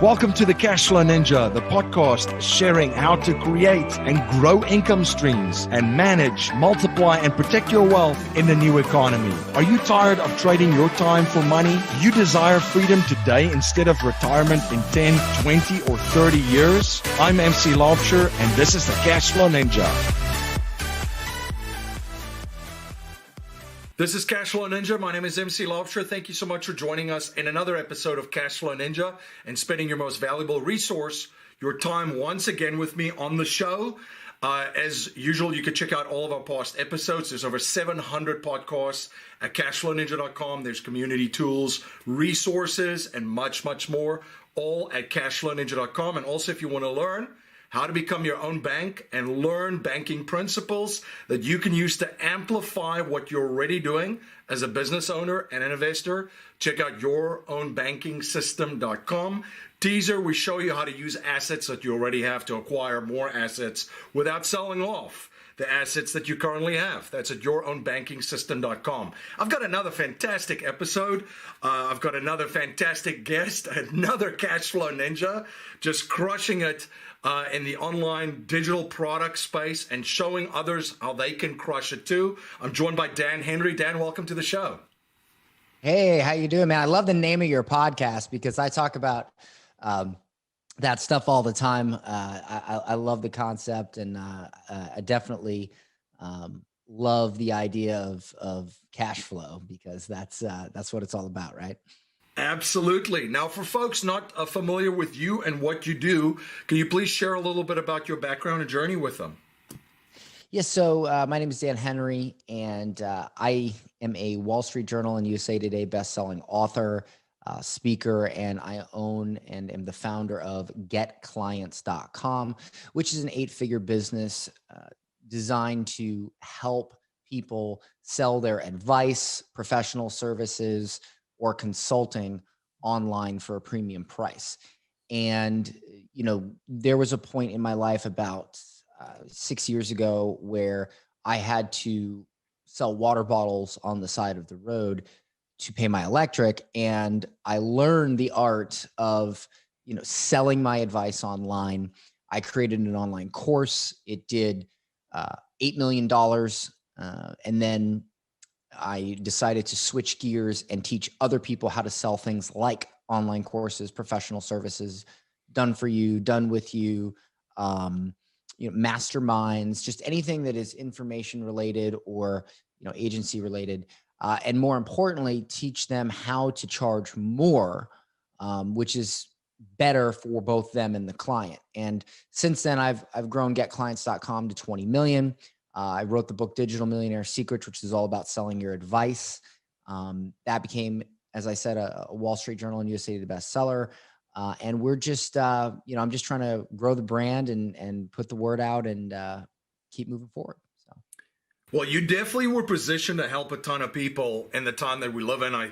Welcome to the Cashflow Ninja, the podcast sharing how to create and grow income streams and manage, multiply, and protect your wealth in the new economy. Are you tired of trading your time for money? Do you desire freedom today instead of retirement in 10, 20, or 30 years? I'm MC Laubscher, and this is the Cashflow Ninja. This is Cashflow Ninja. My name is MC Laubscher. Thank you so much for joining us in another episode of Cashflow Ninja and spending your most valuable resource, your time, once again with me on the show. As usual, you can check out all of our past episodes. There's over 700 podcasts at cashflowninja.com. There's community tools, resources, and much, much more, all at cashflowninja.com. And also, if you want to learn how to become your own bank and learn banking principles that you can use to amplify what you're already doing as a business owner and an investor, check out yourownbankingsystem.com. Teaser, we show you how to use assets that you already have to acquire more assets without selling off the assets that you currently have. That's at yourownbankingsystem.com. I've got another fantastic episode. I've got another fantastic guest, another Cashflow Ninja, just crushing it in the online digital product space and showing others how they can crush it too. I'm joined by Dan Henry. Dan, welcome to the show. Hey, how you doing, man? I love the name of your podcast because I talk about that stuff all the time. I love the concept, and I definitely love the idea of cash flow because that's what it's all about, right? Absolutely. Now, for folks not familiar with you and what you do, can you please share a little bit about your background and journey with them? Yes. So my name is Dan Henry, and I am a Wall Street Journal and USA Today best-selling author, speaker, and I own and am the founder of GetClients.com, which is an 8-figure business designed to help people sell their advice, professional services, or consulting online for a premium price. And, you know, there was a point in my life about 6 years ago where I had to sell water bottles on the side of the road to pay my electric. And I learned the art of, selling my advice online. I created an online course. It did $8 million. And then I decided to switch gears and teach other people how to sell things like online courses, professional services, done for you, done with you, masterminds, just anything that is information related or, agency related. And more importantly, teach them how to charge more, which is better for both them and the client. And since then, I've grown GetClients.com to 20 million. I wrote the book Digital Millionaire Secrets, which is all about selling your advice. That became, as I said, a Wall Street Journal and USA Today bestseller. And we're just, I'm just trying to grow the brand and put the word out and keep moving forward. So, well, you definitely were positioned to help a ton of people in the time that we live in. I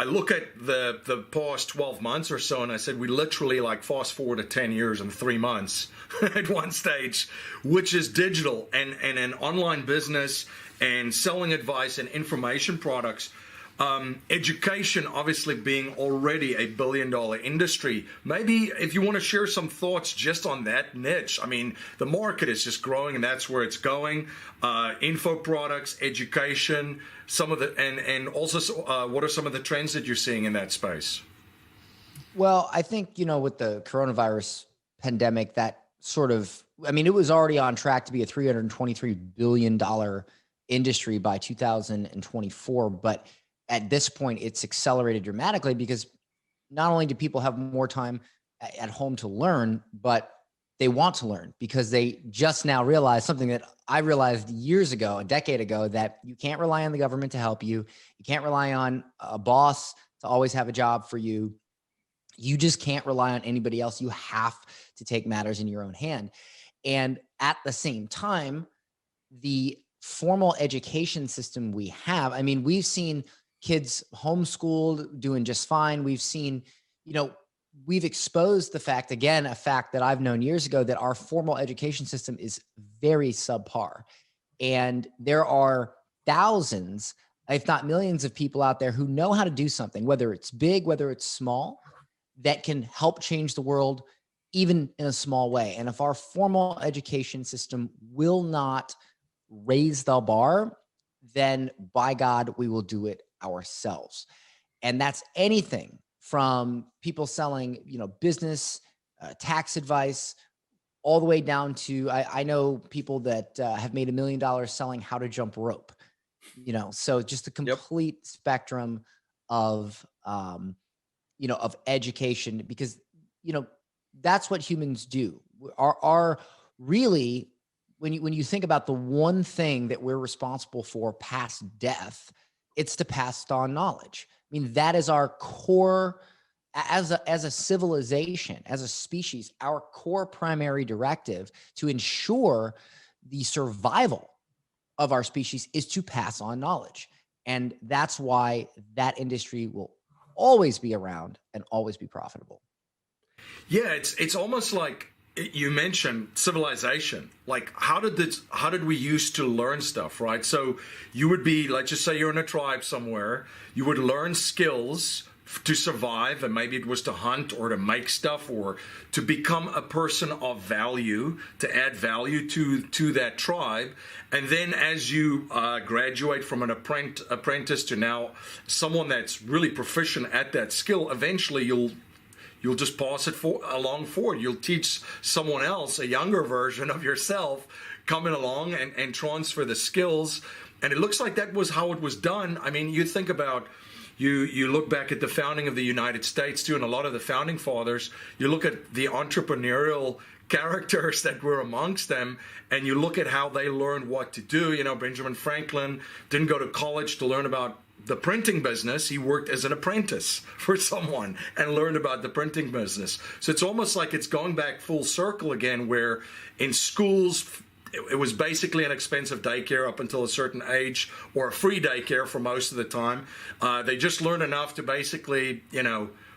look at the past 12 months or so, and I said we literally fast forward to 10 years and 3 months at one stage, which is digital and an online business and selling advice and information products. Education obviously being already a $1 billion industry. Maybe if you want to share some thoughts just on that niche. I mean, the market is just growing and that's where it's going. Info products, education, some of the, and also what are some of the trends that you're seeing in that space? Well, I think, with the coronavirus pandemic, that it was already on track to be a $323 billion industry by 2024, but at this point, it's accelerated dramatically because not only do people have more time at home to learn, but they want to learn because they just now realize something that I realized years ago, a decade ago, that you can't rely on the government to help you. You can't rely on a boss to always have a job for you. You just can't rely on anybody else. You have to take matters in your own hand. And at the same time, the formal education system we have, we've seen kids homeschooled doing just fine. We've seen, we've exposed the fact, again, a fact that I've known years ago, that our formal education system is very subpar. And there are thousands, if not millions of people out there who know how to do something, whether it's big, whether it's small, that can help change the world, even in a small way. And if our formal education system will not raise the bar, then by God, we will do it ourselves. And that's anything from people selling, business, tax advice, all the way down to I know people that have made $1 million selling how to jump rope. So just a Yep. complete spectrum of of education, because you know that's what humans do. Are really, when you think about the one thing that we're responsible for past death, it's to pass on knowledge. I mean, that is our core as a civilization, as a species, our core primary directive to ensure the survival of our species is to pass on knowledge. And that's why that industry will always be around and always be profitable. Yeah, it's almost like you mentioned civilization. Like how did we used to learn stuff, right? So you would be, let's just say you're in a tribe somewhere, you would learn skills to survive, and maybe it was to hunt or to make stuff or to become a person of value, to add value to that tribe. And then as you graduate from an apprentice to now someone that's really proficient at that skill, eventually you'll just pass it along forward. You'll teach someone else, a younger version of yourself, coming along and transfer the skills. And it looks like that was how it was done. I mean, you think about, you look back at the founding of the United States too, and a lot of the founding fathers, you look at the entrepreneurial characters that were amongst them, and you look at how they learned what to do. Benjamin Franklin didn't go to college to learn about the printing business. He worked as an apprentice for someone and learned about the printing business. So it's almost like it's going back full circle again, where in schools, it was basically an expensive daycare up until a certain age, or a free daycare for most of the time. They just learned enough to basically,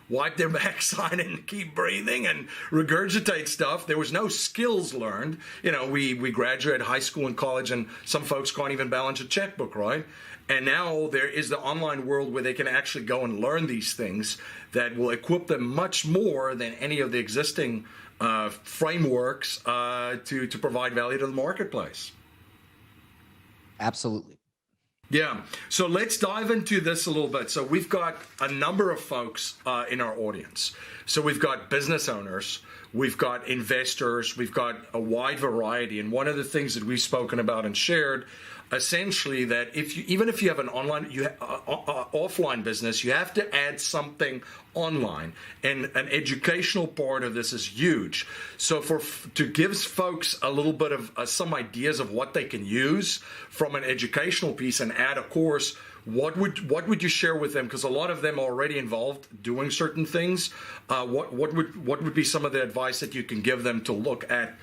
wipe their backside and keep breathing and regurgitate stuff. There was no skills learned. We graduated high school and college, and some folks can't even balance a checkbook, right? And now there is the online world where they can actually go and learn these things that will equip them much more than any of the existing frameworks to provide value to the marketplace. Absolutely. Yeah. So let's dive into this a little bit. So we've got a number of folks in our audience. So we've got business owners, we've got investors, we've got a wide variety. And one of the things that we've spoken about and shared, essentially, that even if you have an online, offline business, you have to add something online, and an educational part of this is huge. So to give folks a little bit of some ideas of what they can use from an educational piece and add a course, what would you share with them? Because a lot of them are already involved doing certain things. What would be some of the advice that you can give them to look at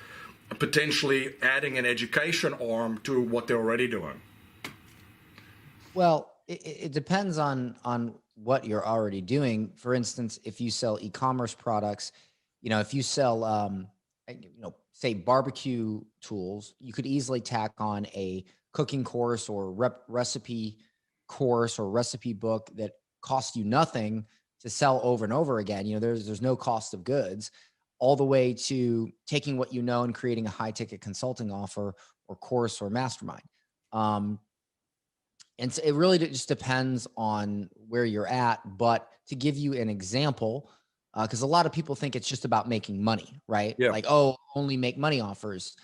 potentially adding an education arm to what they're already doing? Well, it depends on what you're already doing. For instance, if you sell e-commerce products, if you sell, say barbecue tools, you could easily tack on a cooking course or recipe course or recipe book that costs you nothing to sell over and over again. There's no cost of goods, all the way to taking what and creating a high ticket consulting offer or course or mastermind. And so it really just depends on where you're at. But to give you an example, because a lot of people think it's just about making money, right? Yeah. Like, oh, only make money offers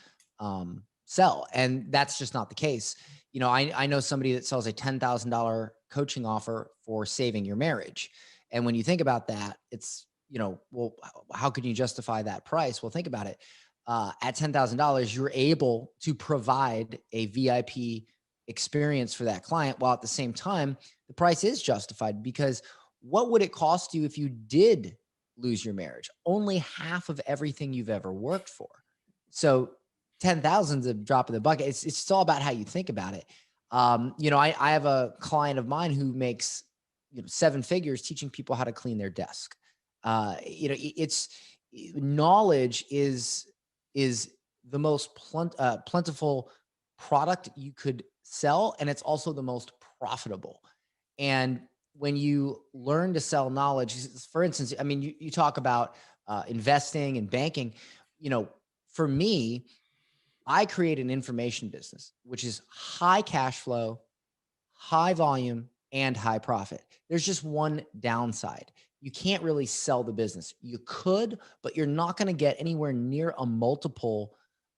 sell. And that's just not the case. I know somebody that sells a $10,000 coaching offer for saving your marriage. And when you think about that, it's, well, how can you justify that price? Well, think about it. At $10,000, you're able to provide a VIP experience for that client, while at the same time, the price is justified, because what would it cost you if you did lose your marriage? Only half of everything you've ever worked for. So 10,000 is a drop in the bucket. It's all about how you think about it. I have a client of mine who makes, 7 figures teaching people how to clean their desk. It's knowledge is the most plentiful product you could sell, and it's also the most profitable. And when you learn to sell knowledge, for instance, I mean, you talk about investing and banking, you know, for me, I create an information business, which is high cash flow, high volume, and high profit. There's just one downside. You can't really sell the business. You could, but you're not going to get anywhere near a multiple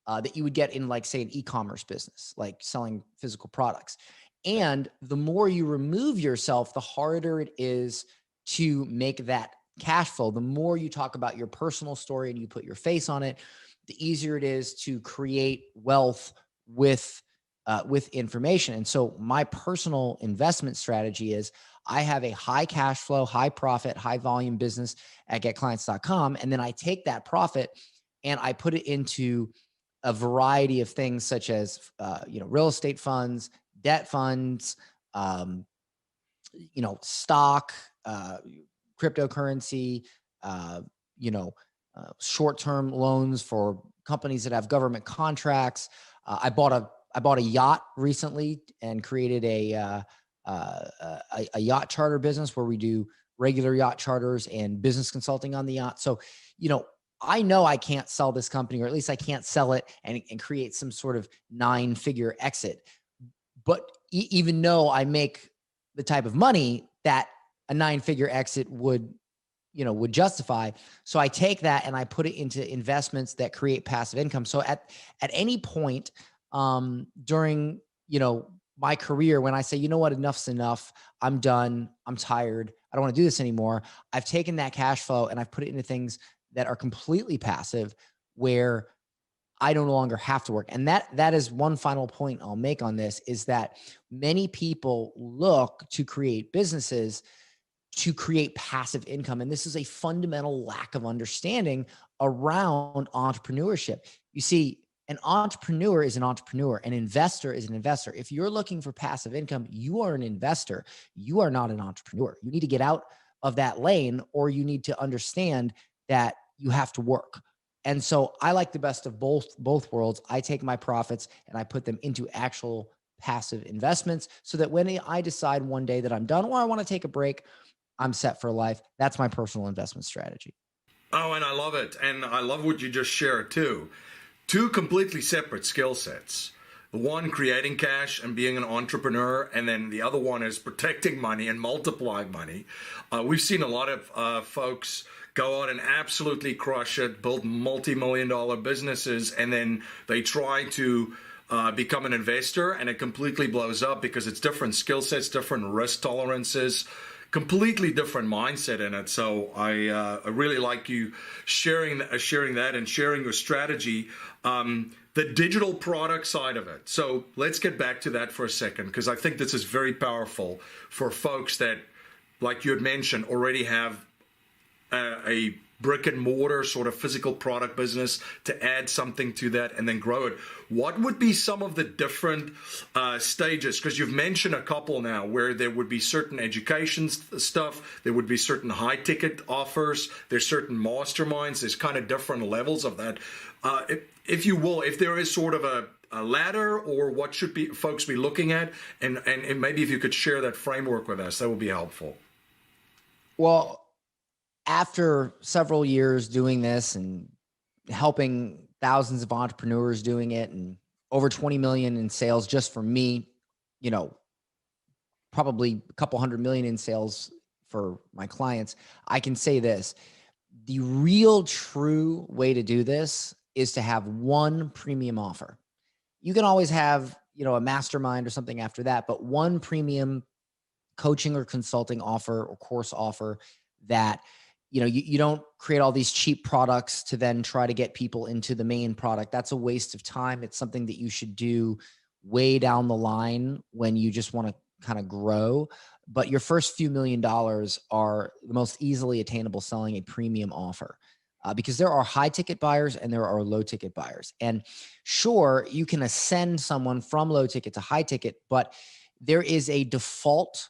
that you would get in, like, say, an e-commerce business, like selling physical products. And the more you remove yourself, the harder it is to make that cash flow. The more you talk about your personal story and you put your face on it, the easier it is to create wealth with information. And so my personal investment strategy is I have a high cash flow, high profit, high volume business at getclients.com. And then I take that profit and I put it into a variety of things such as, real estate funds, debt funds, um, stock, cryptocurrency, uh, you know, short-term loans for companies that have government contracts. I bought a yacht recently and created a yacht charter business where we do regular yacht charters and business consulting on the yacht. So, you know, I know I can't sell this company, or at least I can't sell it and create some sort of 9-figure exit. But even though I make the type of money that a 9-figure exit would justify. So I take that and I put it into investments that create passive income. So at any point during, my career, when I say, you know what, enough's enough, I'm done, I'm tired, I don't want to do this anymore, I've taken that cash flow and I've put it into things that are completely passive, where I no longer have to work. And that is one final point I'll make on this, is that many people look to create businesses to create passive income. And this is a fundamental lack of understanding around entrepreneurship. You see, an entrepreneur is an entrepreneur, an investor is an investor. If you're looking for passive income, you are an investor. You are not an entrepreneur. You need to get out of that lane, or you need to understand that you have to work. And so I like the best of both worlds. I take my profits and I put them into actual passive investments, so that when I decide one day that I'm done or I want to take a break, I'm set for life. That's my personal investment strategy. Oh, and I love it. And I love what you just shared too. Two completely separate skill sets. One, creating cash and being an entrepreneur, and then the other one is protecting money and multiplying money. We've seen a lot of folks go out and absolutely crush it, build multi-million-dollar businesses, and then they try to become an investor, and it completely blows up because it's different skill sets, different risk tolerances, completely different mindset in it. So I really like you sharing that and sharing your strategy. The digital product side of it. So let's get back to that for a second, because I think this is very powerful for folks that, like you had mentioned, already have a brick and mortar sort of physical product business, to add something to that and then grow it. What would be some of the different stages? Because you've mentioned a couple now where there would be certain education stuff, there would be certain high ticket offers, there's certain masterminds, there's kind of different levels of that. If you will, if there is sort of a ladder, or what should be folks be looking at, and maybe if you could share that framework with us, that would be helpful. Well, after several years doing this and helping thousands of entrepreneurs doing it, and over 20 million in sales just for me, probably a couple 100 million in sales for my clients, I can say this: the real true way to do this is to have one premium offer. You can always have, a mastermind or something after that, but one premium coaching or consulting offer or course offer that, you don't create all these cheap products to then try to get people into the main product. That's a waste of time. It's something that you should do way down the line when you just want to kind of grow. But your first few $1,000,000 are the most easily attainable selling a premium offer. Because there are high ticket buyers and there are low ticket buyers. And sure, you can ascend someone from low ticket to high ticket, but there is a default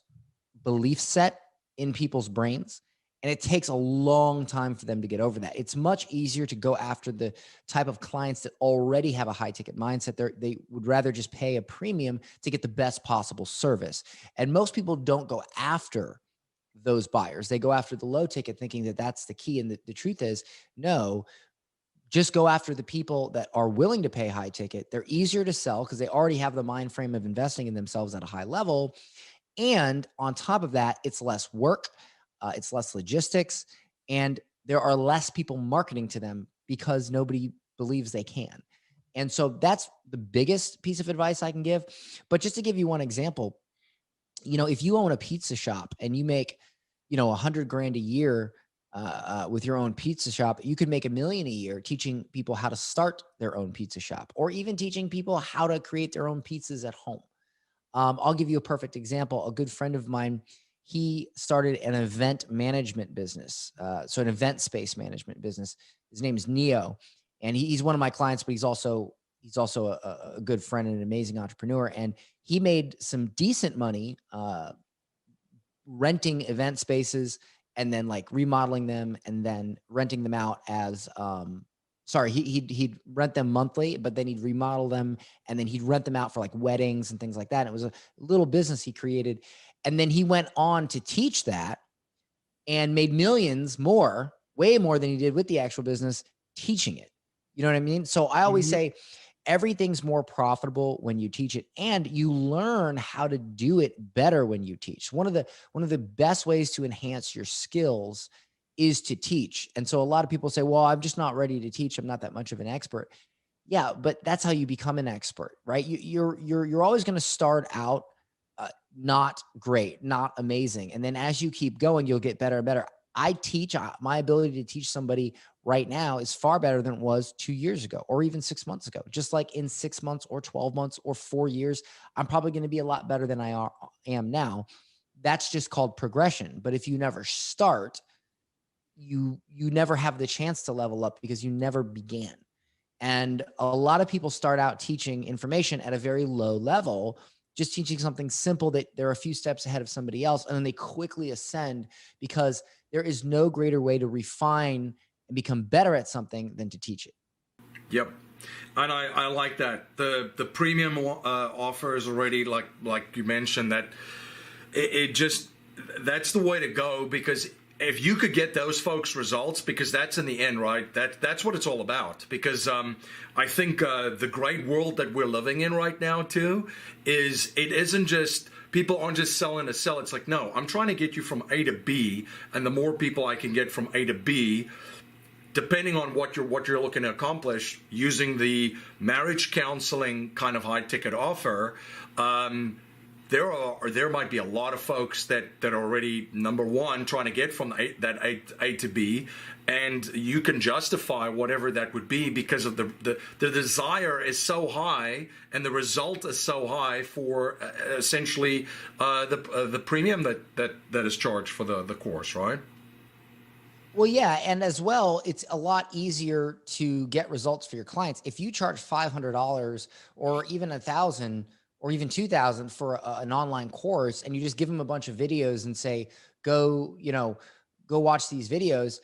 belief set in people's brains, and it takes a long time for them to get over that. It's much easier to go after the type of clients that already have a high ticket mindset. They would rather just pay a premium to get the best possible service. And most people don't go after those buyers. They go after the low ticket thinking that that's the key. And the truth is, no, just go after the people that are willing to pay high ticket. They're easier to sell because they already have the mind frame of investing in themselves at a high level. And on top of that, it's less work, it's less logistics, and there are less people marketing to them because nobody believes they can. And so that's the biggest piece of advice I can give. But just to give you one example, if you own a pizza shop and you make, 100 grand a year with your own pizza shop, you could make 1 million a year teaching people how to start their own pizza shop, or even teaching people how to create their own pizzas at home. I'll give you a perfect example. A good friend of mine, he started an event management business, so an event space management business. His name is Neo, and he's one of my clients, but he's also a good friend and an amazing entrepreneur. And he made some decent money renting event spaces and then like remodeling them and then renting them out as he'd rent them monthly, but then he'd remodel them and then he'd rent them out for like weddings and things like that. And it was a little business he created. And then he went on to teach that and made millions more, way more than he did with the actual business teaching it. You know what I mean? So I always say everything's more profitable when you teach it, and you learn how to do it better when you teach. One of the best ways to enhance your skills is to teach. And so a lot of people say, well, I'm just not ready to teach. I'm not that much of an expert. Yeah, but that's how you become an expert, right? You're always going to start out not great, not amazing. And then as you keep going, you'll get better and better. I teach, my ability to teach somebody right now is far better than it was 2 years ago or even 6 months ago. Just like in 6 months or 12 months or 4 years, I'm probably going to be a lot better than I am now. That's just called progression. But if you never start, you never have the chance to level up because you never began. And a lot of people start out teaching information at a very low level, just teaching something simple that they're a few steps ahead of somebody else. And then they quickly ascend because there is no greater way to refine and become better at something than to teach it. Yep. And I like that. The premium offer is already like you mentioned that it just, that's the way to go, because if you could get those folks results, because that's in the end, right? That's what it's all about. Because I think the great world that we're living in right now too is, it isn't just, people aren't just selling to sell. It's like, no, I'm trying to get you from A to B, and the more people I can get from A to B, depending on what you're looking to accomplish, using the marriage counseling kind of high ticket offer. There might be a lot of folks that are already, number one, trying to get from A to B, and you can justify whatever that would be because of the desire is so high and the result is so high for essentially the premium that is charged for the course, right? Well, yeah. And as well, it's a lot easier to get results for your clients. If you charge $500 or even 1,000 or even 2,000 for an online course, and you just give them a bunch of videos and say, go watch these videos,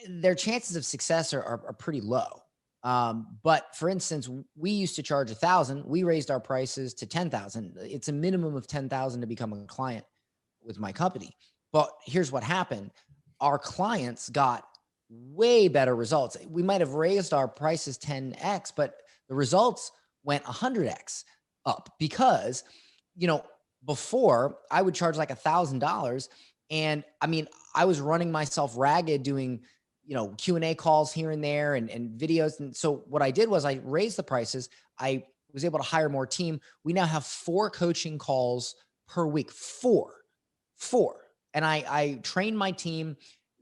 their chances of success are pretty low. But for instance, we used to charge 1,000. We raised our prices to 10,000. It's a minimum of 10,000 to become a client with my company. But here's what happened. Our clients got way better results. We might have raised our prices 10x, but the results went 100x up because, before I would charge like $1,000. And I mean, I was running myself ragged doing, Q&A calls here and there and videos. And so what I did was I raised the prices. I was able to hire more team. We now have 4 coaching calls per week, four. And I train my team.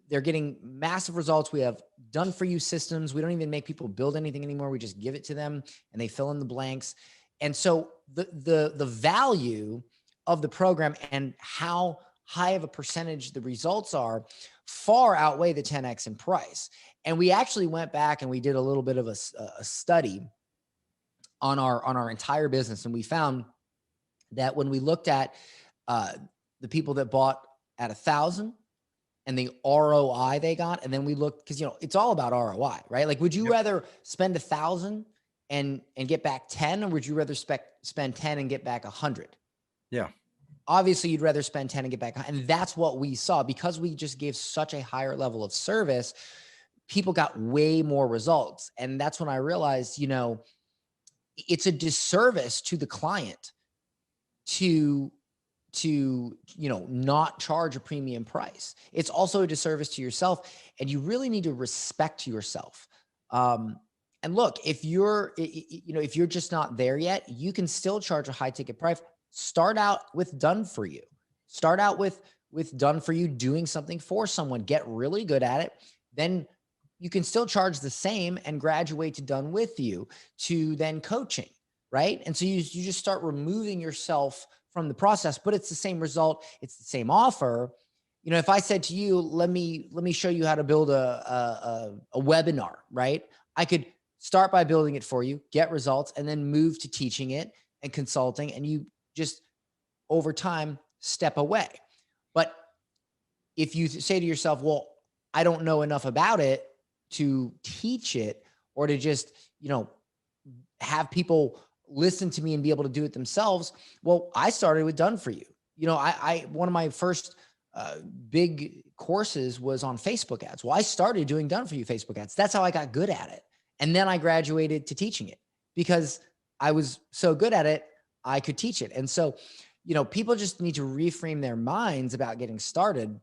They're getting massive results. We have done for you systems. We don't even make people build anything anymore. We just give it to them and they fill in the blanks. And so the value of the program and how high of a percentage the results are far outweigh the 10x in price. And we actually went back and we did a little bit of a study on our entire business. And we found that when we looked at the people that bought at 1,000 and the ROI they got, and then we looked, because it's all about ROI, right? Like, would you rather spend 1,000 and get back 10, or would you rather spend 10 and get back 100? Yeah. obviously you'd rather spend 10 and get back. And that's what we saw because we just gave such a higher level of service. People got way more results. And that's when I realized, it's a disservice to the client to not charge a premium price. It's also a disservice to yourself, and you really need to respect yourself. And look, if you're just not there yet, you can still charge a high ticket price. Start out with done for you. Start out with done for you, doing something for someone. Get really good at it. Then you can still charge the same and graduate to done with you, to then coaching, right? And so you just start removing yourself from the process, but it's the same result. It's the same offer. If I said to you, let me show you how to build a webinar, right? I could start by building it for you, get results, and then move to teaching it and consulting. And you just over time step away. But if you say to yourself, well, I don't know enough about it to teach it, or to just, have people listen to me and be able to do it themselves. Well, I started with done for you. One of my first big courses was on Facebook ads. Well, I started doing done for you Facebook ads. That's how I got good at it. And then I graduated to teaching it because I was so good at it, I could teach it. And so, people just need to reframe their minds about getting started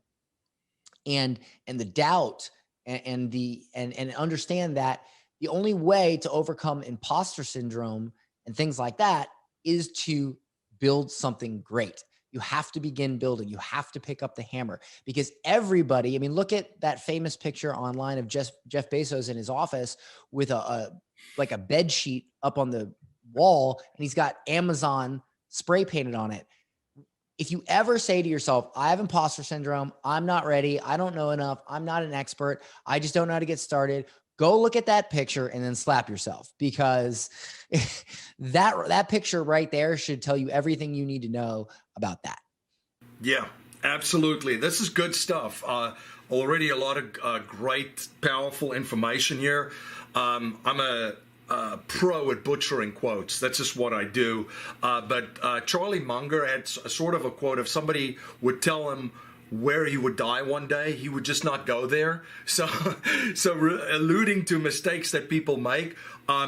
and the doubt and understand that the only way to overcome imposter syndrome and things like that is to build something great. You have to begin building. You have to pick up the hammer, because everybody, look at that famous picture online of Jeff Bezos in his office with a bed sheet up on the wall, and he's got Amazon spray painted on it. If you ever say to yourself, I have imposter syndrome, I'm not ready, I don't know enough, I'm not an expert, I just don't know how to get started, go look at that picture and then slap yourself, because that picture right there should tell you everything you need to know about that. Yeah, absolutely. This is good stuff. Already a lot of great, powerful information here. I'm a pro at butchering quotes. That's just what I do. But Charlie Munger had sort of a quote: if somebody would tell him where he would die one day, he would just not go there. So alluding to mistakes that people make,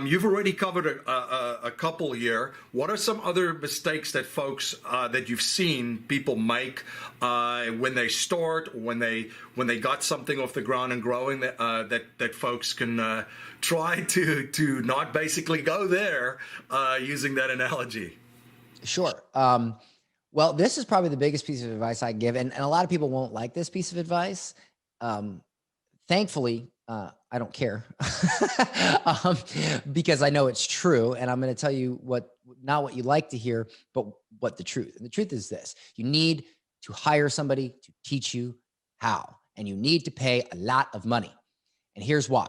you've already covered a couple here. What are some other mistakes that folks that you've seen people make when they start, or when they got something off the ground and growing, that folks can try to not basically go there, using that analogy? Sure. Well, this is probably the biggest piece of advice I give, and a lot of people won't like this piece of advice. Thankfully, I don't care because I know it's true, and I'm going to tell you not what you like to hear, but what the truth. And the truth is this: you need to hire somebody to teach you how, and you need to pay a lot of money. And here's why.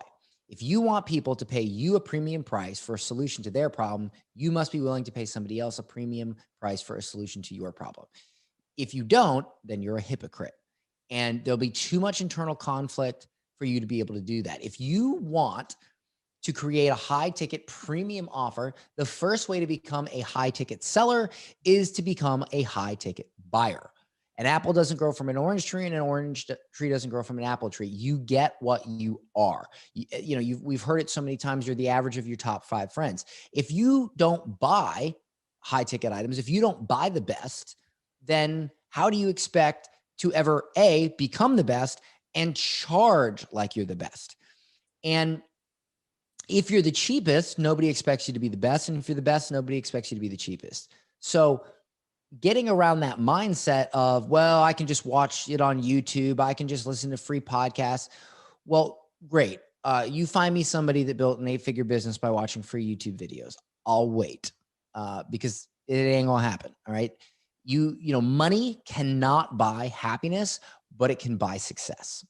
If you want people to pay you a premium price for a solution to their problem, you must be willing to pay somebody else a premium price for a solution to your problem. If you don't, then you're a hypocrite, and there'll be too much internal conflict for you to be able to do that. If you want to create a high ticket premium offer, the first way to become a high ticket seller is to become a high ticket buyer. An apple doesn't grow from an orange tree, and an orange tree doesn't grow from an apple tree. You get what you are. We've heard it so many times. You're the average of your top 5 friends. If you don't buy high ticket items, if you don't buy the best, then how do you expect to ever become the best and charge like you're the best? And if you're the cheapest, nobody expects you to be the best. And if you're the best, nobody expects you to be the cheapest. So getting around that mindset of, well, I can just watch it on YouTube, I can just listen to free podcasts. Well, great. You find me somebody that built an 8-figure business by watching free YouTube videos. I'll wait because it ain't gonna happen. All right. Money cannot buy happiness, but it can buy success.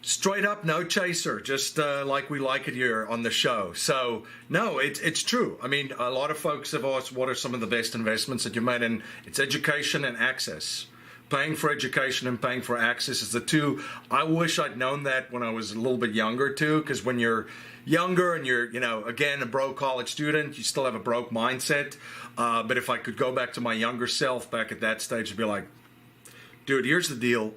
Straight up, no chaser, just like we like it here on the show. So, no, it's true. A lot of folks have asked, what are some of the best investments that you made? And it's education and access. paying for education and paying for access is the two. I wish I'd known that when I was a little bit younger too, because when you're younger and you're, again, a broke college student, you still have a broke mindset. But if I could go back to my younger self back at that stage, I'd be like, dude, here's the deal.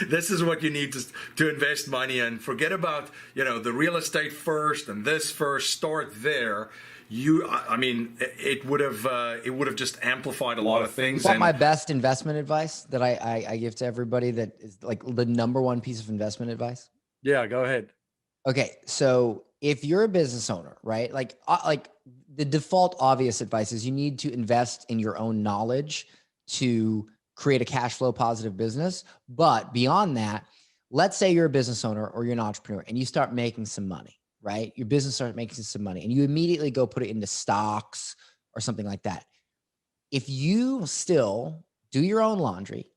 This is what you need to invest money in. Forget about, the real estate first and this first. Start there. It would have just amplified a lot of things. What my best investment advice that I give to everybody that is like the number one piece of investment advice? Yeah, go ahead. Okay, so if you're a business owner, right? Like the default obvious advice is you need to invest in your own knowledge to create a cash flow positive business. But beyond that, let's say you're a business owner or you're an entrepreneur and you start making some money, right? Your business starts making some money and you immediately go put it into stocks or something like that. If you still do your own laundry,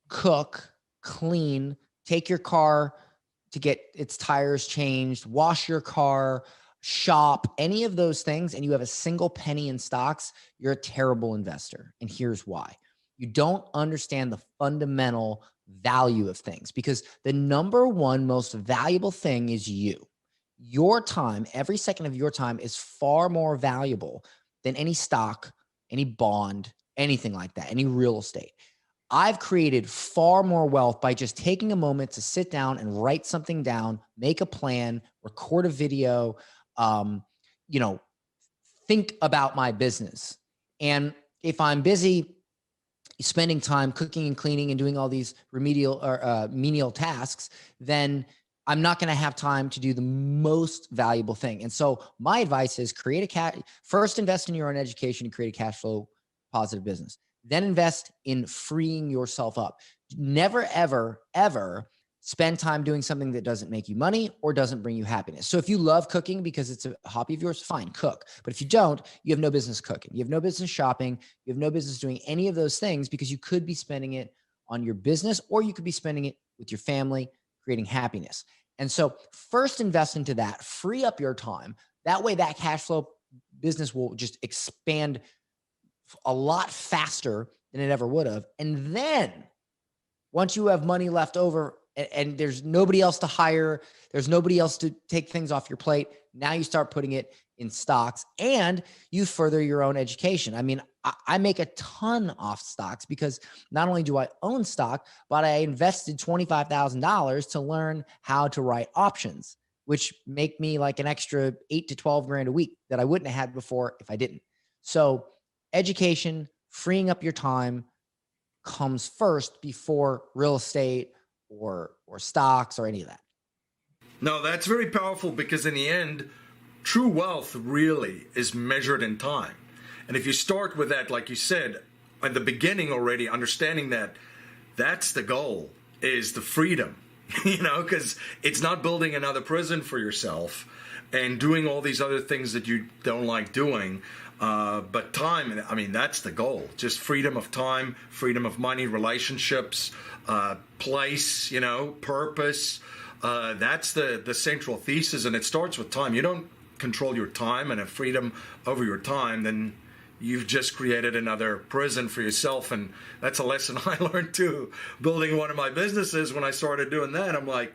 cook, clean, take your car to get its tires changed, wash your car, shop, any of those things, and you have a single penny in stocks, you're a terrible investor. And here's why. You don't understand the fundamental value of things, because the number one most valuable thing is you. Your time, every second of your time is far more valuable than any stock, any bond, anything like that, any real estate. I've created far more wealth by just taking a moment to sit down and write something down, make a plan, record a video, think about my business. And if I'm busy spending time cooking and cleaning and doing all these remedial or menial tasks, then I'm not going to have time to do the most valuable thing. And so my advice is first invest in your own education and create a cash flow positive business. Then invest in freeing yourself up. Never, ever, ever spend time doing something that doesn't make you money or doesn't bring you happiness. So if you love cooking because it's a hobby of yours, fine, cook. But if you don't, you have no business cooking. You have no business shopping. You have no business doing any of those things, because you could be spending it on your business or you could be spending it with your family, creating happiness. And so first invest into that, free up your time. That way that cash flow business will just expand a lot faster than it ever would have. And then once you have money left over and there's nobody else to hire, there's nobody else to take things off your plate, now you start putting it in stocks and you further your own education. I mean, I make a ton off stocks because not only do I own stock, but I invested $25,000 to learn how to write options, which make me like an extra 8 to 12 grand a week that I wouldn't have had before if I didn't. So education, freeing up your time comes first before real estate or stocks or any of that. No, that's very powerful, because in the end, true wealth really is measured in time. And if you start with that, like you said, at the beginning already, understanding that that's the goal, is the freedom, because it's not building another prison for yourself and doing all these other things that you don't like doing. But time, that's the goal. Just freedom of time, freedom of money, relationships, place, purpose. That's the central thesis, and it starts with time. You don't control your time and have freedom over your time, then you've just created another prison for yourself. And that's a lesson I learned too, building one of my businesses. When I started doing that, I'm like,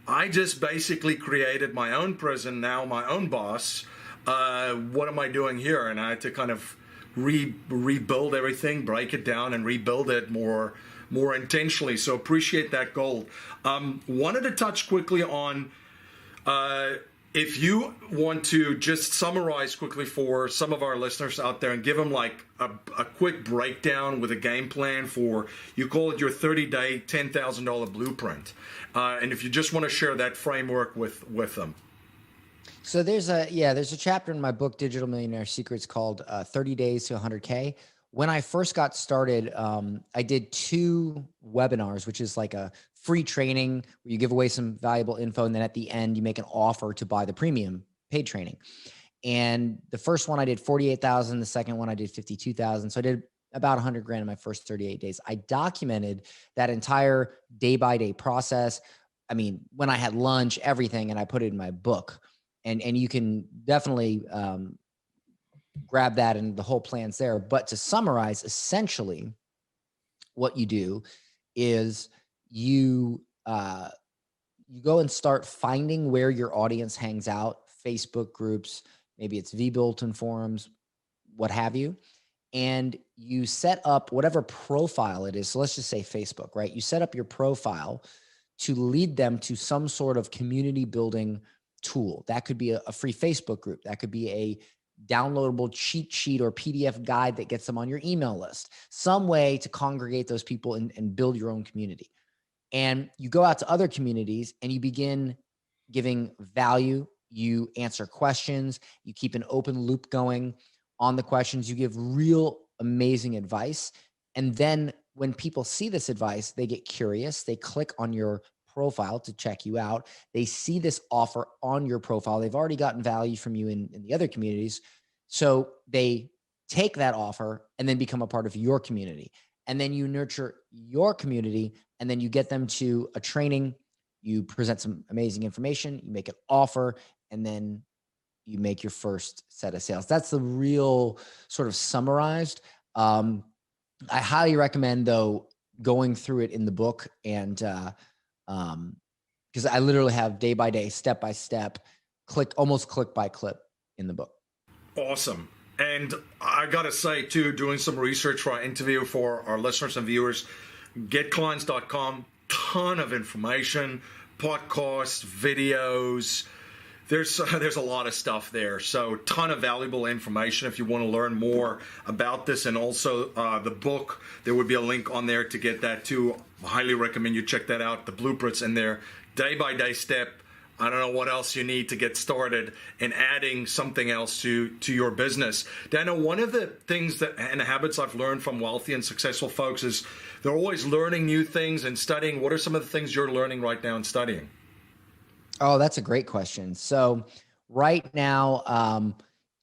I just basically created my own prison, now my own boss. What am I doing here? And I had to kind of rebuild everything, break it down, and rebuild it more intentionally. So appreciate that goal. Wanted to touch quickly on if you want to just summarize quickly for some of our listeners out there and give them like a quick breakdown with a game plan for, you call it your 30-day, $10,000 blueprint. And if you just want to share that framework with them. So there's a chapter in my book, Digital Millionaire Secrets, called 30 Days to 100K. When I first got started, I did 2 webinars, which is like a free training where you give away some valuable info. And then at the end, you make an offer to buy the premium paid training. And the first one I did 48,000. The second one I did 52,000. So I did about 100 grand in my first 38 days. I documented that entire day by day process. I mean, when I had lunch, everything, and I put it in my book. And you can definitely grab that, and the whole plan's there. But to summarize, essentially, what you do is you you go and start finding where your audience hangs out, Facebook groups, maybe it's vBulletin forums, what have you, and you set up whatever profile it is. So let's just say Facebook, right? You set up your profile to lead them to some sort of community building tool. That could be a free Facebook group. That could be a downloadable cheat sheet or PDF guide that gets them on your email list, some way to congregate those people and build your own community. And you go out to other communities and you begin giving value. You answer questions. You keep an open loop going on the questions. You give real amazing advice. And then when people see this advice, they get curious. They click on your profile to check you out. They see this offer on your profile. They've already gotten value from you in the other communities. So they take that offer and then become a part of your community. And then you nurture your community, and then you get them to a training. You present some amazing information, you make an offer, and then you make your first set of sales. That's the real sort of summarized. I highly recommend, though, going through it in the book, and because I literally have day by day, step by step, almost click by click in the book. Awesome. And I got to say, too, doing some research for our interview for our listeners and viewers, getclients.com, ton of information, podcasts, videos. There's a lot of stuff there. So ton of valuable information if you want to learn more about this. And also the book, there would be a link on there to get that too. I highly recommend you check that out. The blueprints in there, day by day step. I don't know what else you need to get started in adding something else to your business. Daniel, one of the things and the habits I've learned from wealthy and successful folks is they're always learning new things and studying. What are some of the things you're learning right now and studying? Oh, that's a great question. So right now,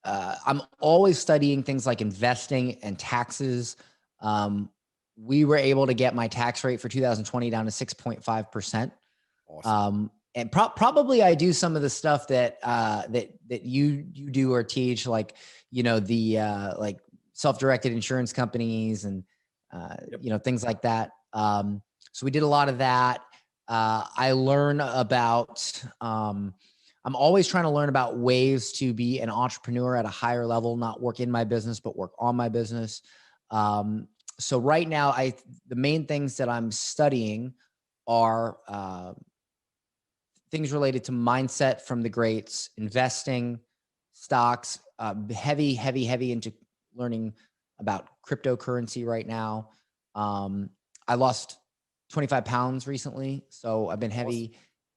I'm always studying things like investing and taxes. We were able to get my tax rate for 2020 down to 6.5%. Awesome. And probably I do some of the stuff that you do or teach, like, the like self-directed insurance companies and things like that. So we did a lot of that. I learn about. I'm always trying to learn about ways to be an entrepreneur at a higher level, not work in my business, but work on my business. So right now, the main things that I'm studying are things related to mindset from the greats, investing, stocks, heavy into learning about cryptocurrency right now. I lost 25 pounds recently, so I've been heavy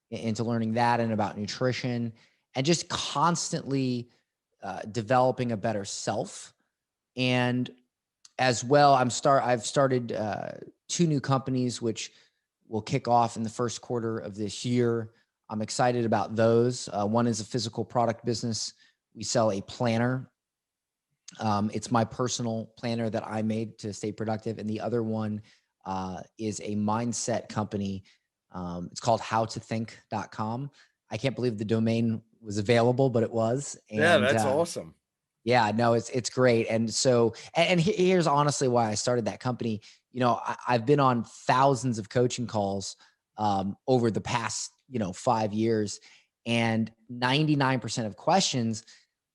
into learning that and about nutrition and just constantly developing a better self. And as well, I've started 2 new companies, which will kick off in the first quarter of this year. I'm excited about those. One is a physical product business. We sell a planner. It's my personal planner that I made to stay productive. And the other one is a mindset company. It's called howtothink.com. I can't believe the domain was available, but it was. And, yeah, that's awesome. Yeah, no, it's great. And so, and here's honestly why I started that company. I've been on thousands of coaching calls over the past 5 years, and 99% of questions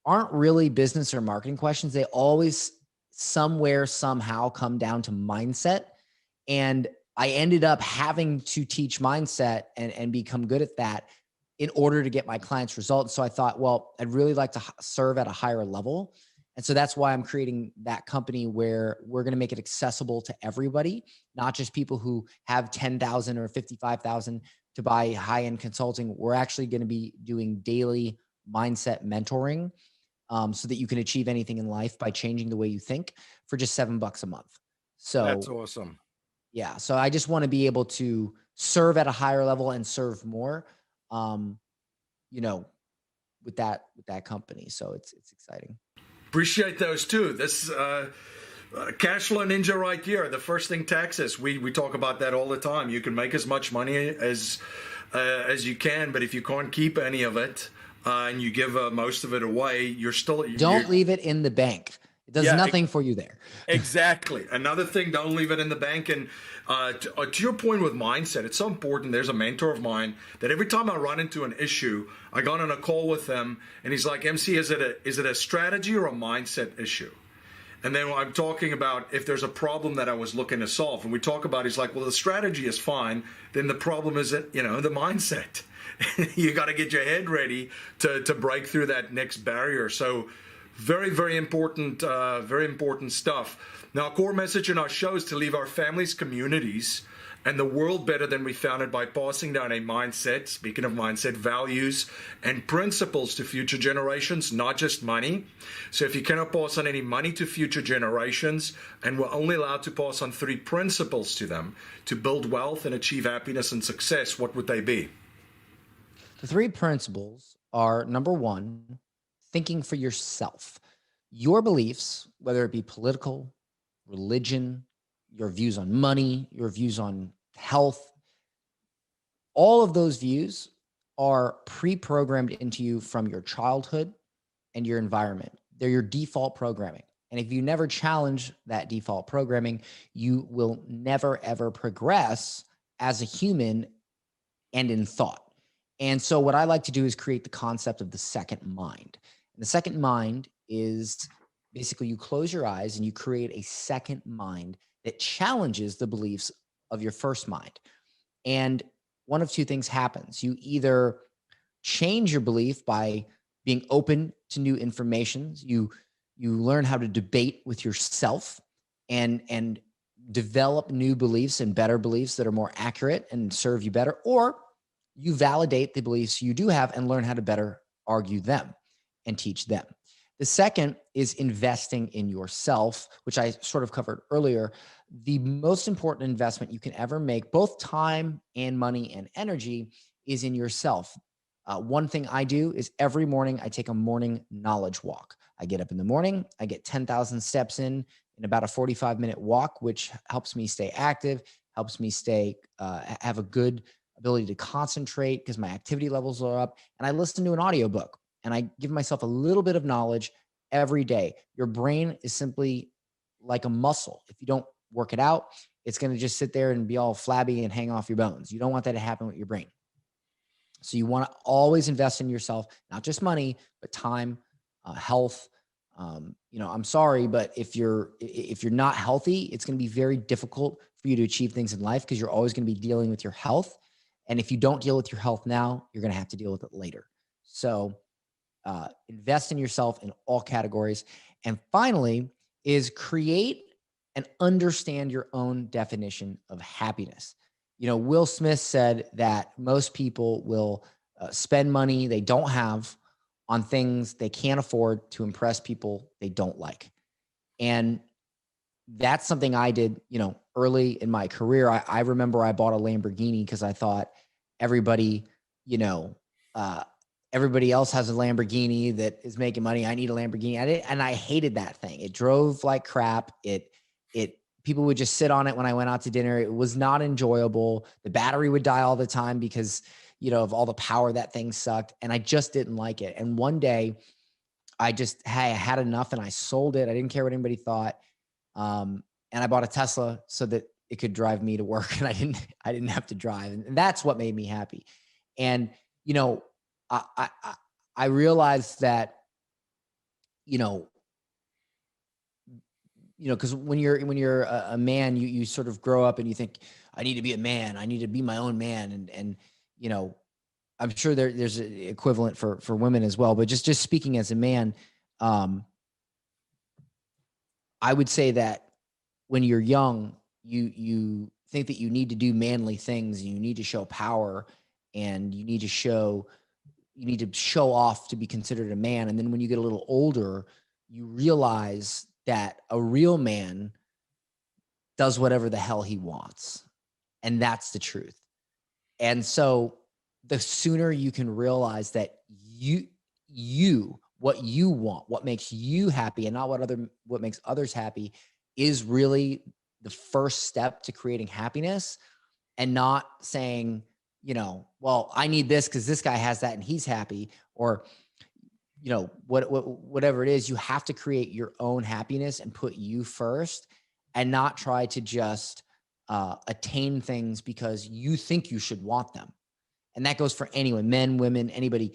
aren't really business or marketing questions. They always somewhere, somehow come down to mindset. And I ended up having to teach mindset and become good at that in order to get my clients results. So I thought, well, I'd really like to serve at a higher level. And so that's why I'm creating that company where we're going to make it accessible to everybody, not just people who have 10,000 or 55,000 to buy high-end consulting. We're actually going to be doing daily mindset mentoring so that you can achieve anything in life by changing the way you think for just $7 a month. So that's awesome. Yeah. So I just want to be able to serve at a higher level and serve more, with that company. So it's exciting. Appreciate those too. This cash flow ninja right here. The first thing, taxes. We talk about that all the time. You can make as much money as you can, but if you can't keep any of it and you give most of it away, you're Don't leave it in the bank. It does Yeah, nothing for you there. exactly. Another thing, don't leave it in the bank. And to your point with mindset, it's so important. There's a mentor of mine that every time I run into an issue, I got on a call with him, and he's like, "MC, is it a strategy or a mindset issue?" And then I'm talking about if there's a problem that I was looking to solve, and we talk about, he's like, "Well, the strategy is fine. Then the problem is that, the mindset. You got to get your head ready to break through that next barrier." So very, very important stuff. Now, our core message in our show is to leave our families, communities, and the world better than we found it by passing down a mindset, speaking of mindset, values and principles to future generations, not just money. So if you cannot pass on any money to future generations, and we're only allowed to pass on 3 principles to them to build wealth and achieve happiness and success, what would they be? The 3 principles are: number 1, thinking for yourself. Your beliefs, whether it be political, religion, your views on money, your views on health, all of those views are pre-programmed into you from your childhood and your environment. They're your default programming. And if you never challenge that default programming, you will never, ever progress as a human and in thought. And so, what I like to do is create the concept of the second mind. And the second mind is basically you close your eyes and you create a second mind that challenges the beliefs of your first mind. And one of two things happens. You either change your belief by being open to new information. You learn how to debate with yourself and develop new beliefs and better beliefs that are more accurate and serve you better, or you validate the beliefs you do have and learn how to better argue them and teach them. The second is investing in yourself, which I sort of covered earlier. The most important investment you can ever make, both time and money and energy, is in yourself. One thing I do is every morning I take a morning knowledge walk. I get up in the morning, I get 10,000 steps in about a 45-minute walk, which helps me stay active, helps me have a good ability to concentrate because my activity levels are up. And I listen to an audiobook and I give myself a little bit of knowledge every day. Your brain is simply like a muscle. If you don't work it out, it's going to just sit there and be all flabby and hang off your bones. You don't want that to happen with your brain. So you want to always invest in yourself, not just money, but time, health. I'm sorry, but if you're not healthy, it's going to be very difficult for you to achieve things in life because you're always going to be dealing with your health. And if you don't deal with your health now, you're going to have to deal with it later. So invest in yourself in all categories. And finally is create and understand your own definition of happiness. Will Smith said that most people will spend money they don't have on things they can't afford to impress people they don't like. And that's something I did, early in my career. I remember I bought a Lamborghini because I thought everybody, uh, everybody else has a Lamborghini that is making money. I need a Lamborghini. And I hated that thing. It drove like crap. People would just sit on it when I went out to dinner. It was not enjoyable. The battery would die all the time because, of all the power that thing sucked. And I just didn't like it. And one day I had enough and I sold it. I didn't care what anybody thought. And I bought a Tesla so that it could drive me to work and I didn't have to drive. And that's what made me happy. And, I realized that, because when you're a man, you sort of grow up and you think, I need to be a man. I need to be my own man. And I'm sure there's an equivalent for women as well. But just speaking as a man, I would say that when you're young, you think that you need to do manly things. You need to show power, and you need to show off to be considered a man. And then when you get a little older, you realize that a real man does whatever the hell he wants. And that's the truth. And so the sooner you can realize that what you want, what makes you happy and not what makes others happy is really the first step to creating happiness, and not saying, well, I need this because this guy has that and he's happy, or whatever it is, you have to create your own happiness and put you first, and not try to just attain things because you think you should want them. And that goes for anyone, men, women, anybody.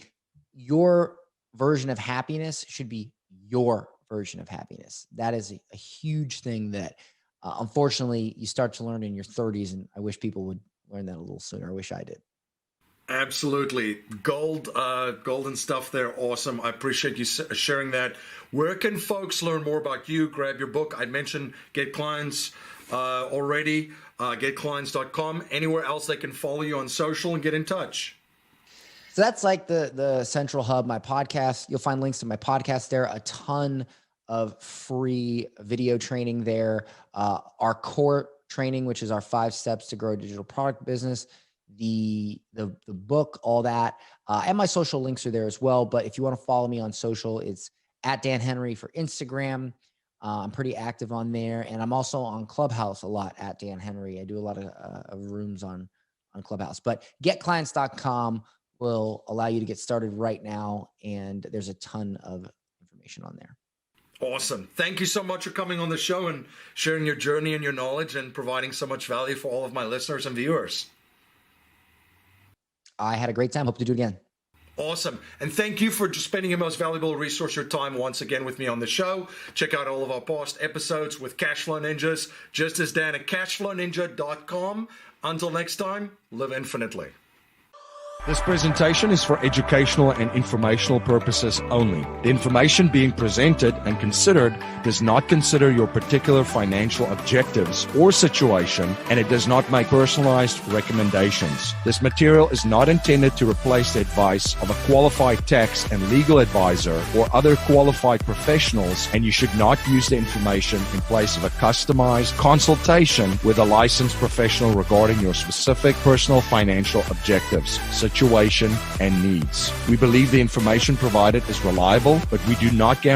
Your version of happiness should be your version of happiness. That is a huge thing that unfortunately you start to learn in your 30s. And I wish people would learn that a little sooner. I wish I did. Absolutely. Golden stuff there. Awesome. I appreciate you sharing that. Where can folks learn more about you? Grab your book. I mentioned Get Clients already, getclients.com. Anywhere else they can follow you on social and get in touch? So that's like the central hub, my podcast. You'll find links to my podcast there, a ton of free video training there. Our core training, which is our 5 steps to grow a digital product business, the book, all that. And my social links are there as well. But if you want to follow me on social, it's at Dan Henry for Instagram. I'm pretty active on there. And I'm also on Clubhouse a lot at Dan Henry. I do a lot of rooms on Clubhouse. But getclients.com will allow you to get started right now. And there's a ton of information on there. Awesome. Thank you so much for coming on the show and sharing your journey and your knowledge and providing so much value for all of my listeners and viewers. I had a great time. Hope to do it again. Awesome. And thank you for just spending your most valuable resource, your time, once again with me on the show. Check out all of our past episodes with Cashflow Ninjas. Just as Dan at cashflowninja.com. Until next time, live infinitely. This presentation is for educational and informational purposes only. The information being presented and considered does not consider your particular financial objectives or situation, and it does not make personalized recommendations. This material is not intended to replace the advice of a qualified tax and legal advisor or other qualified professionals, and you should not use the information in place of a customized consultation with a licensed professional regarding your specific personal financial objectives, situation, and needs. We believe the information provided is reliable, but we do not guarantee